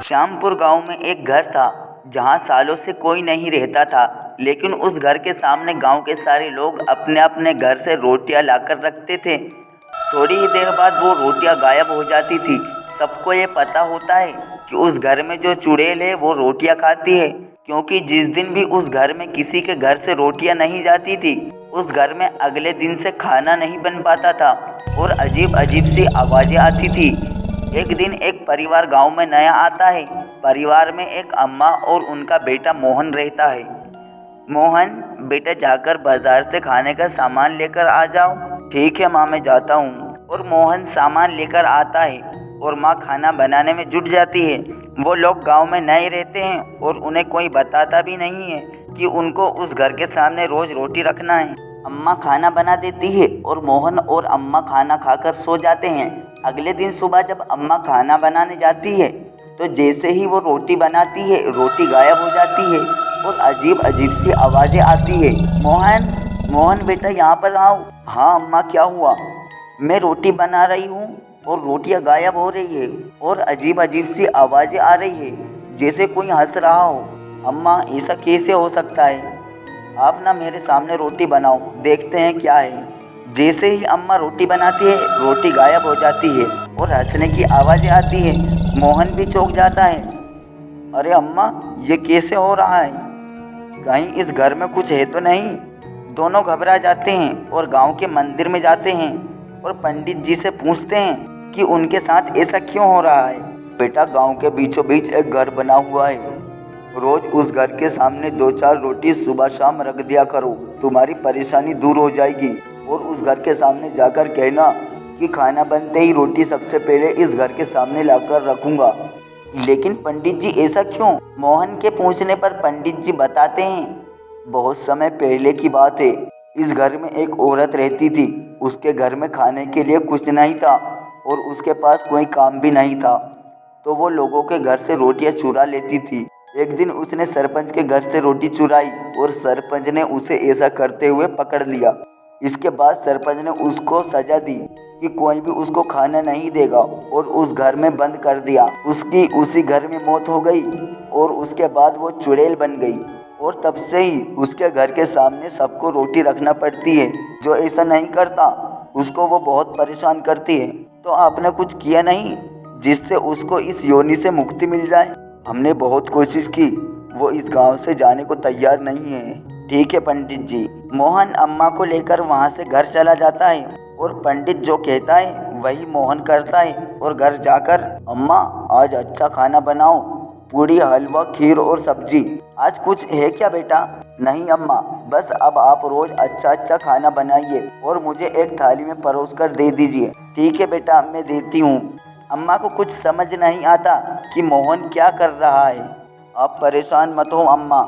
श्यामपुर गांव में एक घर था जहां सालों से कोई नहीं रहता था। लेकिन उस घर के सामने गांव के सारे लोग अपने अपने घर से रोटियां लाकर रखते थे। थोड़ी ही देर बाद वो रोटियां गायब हो जाती थी। सबको ये पता होता है कि उस घर में जो चुड़ैल है वो रोटियां खाती है, क्योंकि जिस दिन भी उस घर में किसी के घर से रोटियां नहीं जाती थी, उस घर में अगले दिन से खाना नहीं बन पाता था और अजीब अजीब सी आवाज़ें आती थी। एक दिन एक परिवार गांव में नया आता है। परिवार में एक अम्मा और उनका बेटा मोहन रहता है। मोहन, बेटा जाकर बाजार से खाने का सामान लेकर आ जाओ। ठीक है माँ, मैं जाता हूँ। और मोहन सामान लेकर आता है और माँ खाना बनाने में जुट जाती है। वो लोग गांव में नए रहते हैं और उन्हें कोई बताता भी नहीं है कि उनको उस घर के सामने रोज़ रोटी रखना है। अम्मा खाना बना देती है और मोहन और अम्मा खाना खाकर सो जाते हैं। अगले दिन सुबह जब अम्मा खाना बनाने जाती है तो जैसे ही वो रोटी बनाती है, रोटी गायब हो जाती है और अजीब अजीब सी आवाज़ें आती है। मोहन, मोहन बेटा यहाँ पर आओ। हाँ अम्मा, क्या हुआ? मैं रोटी बना रही हूँ और रोटियाँ गायब हो रही है और अजीब अजीब सी आवाज़ें आ रही है, जैसे कोई हंस रहा हो। अम्मा, ऐसा कैसे हो सकता है? आप ना मेरे सामने रोटी बनाओ, देखते हैं क्या है। जैसे ही अम्मा रोटी बनाती है, रोटी गायब हो जाती है और हंसने की आवाज़ें आती है। मोहन भी चौंक जाता है। अरे अम्मा, ये कैसे हो रहा है? कहीं इस घर में कुछ है तो नहीं? दोनों घबरा जाते हैं और गांव के मंदिर में जाते हैं और पंडित जी से पूछते हैं कि उनके साथ ऐसा क्यों हो रहा है। बेटा, गांव के बीचों बीच एक घर बना हुआ है। रोज़ उस घर के सामने 2-4 रोटी सुबह शाम रख दिया करो, तुम्हारी परेशानी दूर हो जाएगी। और उस घर के सामने जाकर कहना कि खाना बनते ही रोटी सबसे पहले इस घर के सामने लाकर रखूँगा। लेकिन पंडित जी, ऐसा क्यों? मोहन के पूछने पर पंडित जी बताते हैं, बहुत समय पहले की बात है। इस घर में एक औरत रहती थी। उसके घर में खाने के लिए कुछ नहीं था और उसके पास कोई काम भी नहीं था, तो वो लोगों के घर से रोटियां चुरा लेती थी। एक दिन उसने सरपंच के घर से रोटी चुराई और सरपंच ने उसे ऐसा करते हुए पकड़ लिया। इसके बाद सरपंच ने उसको सजा दी कि कोई भी उसको खाना नहीं देगा और उस घर में बंद कर दिया। उसकी उसी घर में मौत हो गई और उसके बाद वो चुड़ैल बन गई और तब से ही उसके घर के सामने सबको रोटी रखना पड़ती है। जो ऐसा नहीं करता उसको वो बहुत परेशान करती है। तो आपने कुछ किया नहीं जिससे उसको इस योनि से मुक्ति मिल जाए? हमने बहुत कोशिश की, वो इस गांव से जाने को तैयार नहीं है। ठीक है पंडित जी। मोहन अम्मा को लेकर वहाँ से घर चला जाता है और पंडित जो कहता है वही मोहन करता है और घर जाकर, अम्मा आज अच्छा खाना बनाओ, पूड़ी, हलवा, खीर और सब्जी। आज कुछ है क्या बेटा? नहीं अम्मा, बस अब आप रोज अच्छा अच्छा खाना बनाइए और मुझे एक थाली में परोस कर दे दीजिए। ठीक है बेटा, मैं देती हूँ। अम्मा को कुछ समझ नहीं आता कि मोहन क्या कर रहा है। आप परेशान मत हो अम्मा,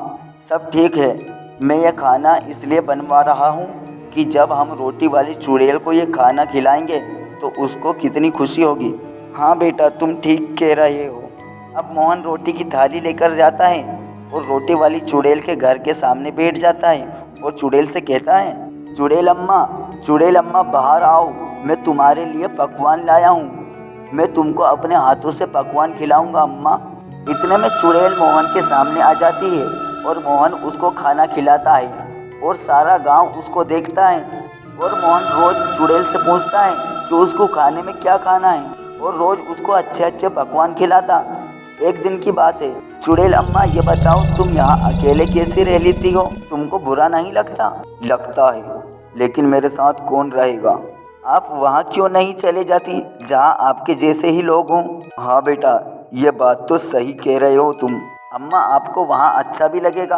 सब ठीक है। मैं यह खाना इसलिए बनवा रहा हूँ कि जब हम रोटी वाली चुड़ैल को ये खाना खिलाएंगे तो उसको कितनी खुशी होगी। हाँ बेटा, तुम ठीक कह रहे हो। अब मोहन रोटी की थाली लेकर जाता है और रोटी वाली चुड़ैल के घर के सामने बैठ जाता है और चुड़ैल से कहता है, चुड़ैल अम्मा बाहर आओ, मैं तुम्हारे लिए पकवान लाया हूँ। मैं तुमको अपने हाथों से पकवान खिलाऊंगा अम्मा। इतने में चुड़ैल मोहन के सामने आ जाती है और मोहन उसको खाना खिलाता है और सारा गांव उसको देखता है। और मोहन रोज़ चुड़ैल से पूछता है कि उसको खाने में क्या खाना है और रोज़ उसको अच्छे अच्छे पकवान खिलाता। एक दिन की बात है, चुड़ैल अम्मा, ये बताओ तुम यहाँ अकेले कैसे रह लेती हो? तुमको बुरा नहीं लगता? लगता है, लेकिन मेरे साथ कौन रहेगा? आप वहाँ क्यों नहीं चले जाती जहाँ आपके जैसे ही लोग हों? हाँ बेटा, ये बात तो सही कह रहे हो तुम। अम्मा, आपको वहाँ अच्छा भी लगेगा।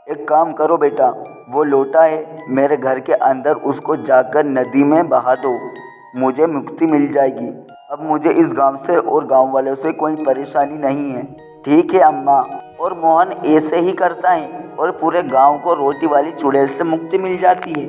एक काम करो बेटा, वो लोटा है मेरे घर के अंदर, उसको जाकर नदी में बहा दो, मुझे मुक्ति मिल जाएगी। अब मुझे इस गांव से और गांव वालों से कोई परेशानी नहीं है। ठीक है अम्मा। और मोहन ऐसे ही करता है और पूरे गांव को रोटी वाली चुड़ैल से मुक्ति मिल जाती है।